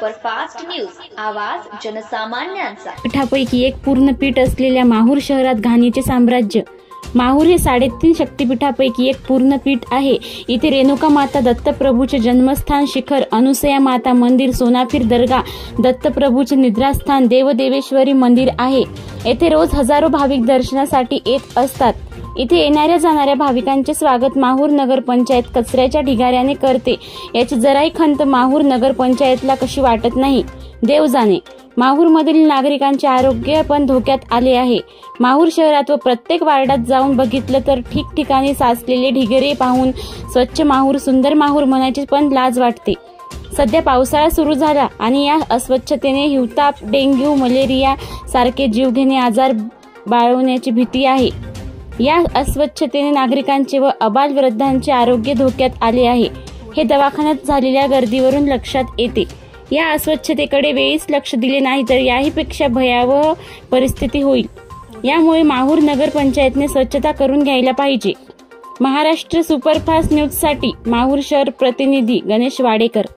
Superfast news, आवाज जनसामान्यांचा। पीठापैकी एक पूर्ण पीठ असलेल्या माहूर शहरात घाणीचे साम्राज्य। माहूर हे 3.5 शक्तिपीठापैकी एक पूर्ण पीठ आहे। इथे रेणुका माता दत्तप्रभूचे जन्मस्थान शिखर, अनुसया माता मंदिर, सोनापीर दर्गा, दत्तप्रभूचे निद्रास्थान, देवदेवेश्वरी मंदिर आहे। येथे रोज हजारो भाविक दर्शनासाठी येत असतात। इथे येणाऱ्या जाणाऱ्या भाविकांचे स्वागत माहूर नगर पंचायत कचऱ्याच्या ढिगाऱ्याने करते। याची जराही खंत माहूर नगर पंचायतला कशी वाटत नाही, देव जाणे। माहूरमधील नागरिकांचे आरोग्य पण धोक्यात आले आहे। माहूर शहरात व प्रत्येक वार्डात जाऊन बघितलं तर ठिकठिकाणी साचलेले ढिगरे पाहून स्वच्छ माहूर, सुंदर माहूर म्हणायची पण लाज वाटते। सध्या पावसाळा सुरू झाला आणि या अस्वच्छतेने हिवताप, डेंग्यू, मलेरिया सारखे जीवघेणे आजार बाळवण्याची भीती आहे। या अस्वच्छतेने नागरिकांचे व अबालवृद्धांचे आरोग्य धोक्यात आले आहे, हे दवाखान्यात झालेल्या गर्दीवरून लक्षात येते। या अस्वच्छतेकडे वेळीच लक्ष दिले नाही तर याहीपेक्षा भयावह परिस्थिती होईल। यामुळे माहूर नगर पंचायतने स्वच्छता करून घ्यायला पाहिजे। महाराष्ट्र सुपरफास्ट न्यूज साठी माहूर शहर प्रतिनिधी गणेश वाडेकर।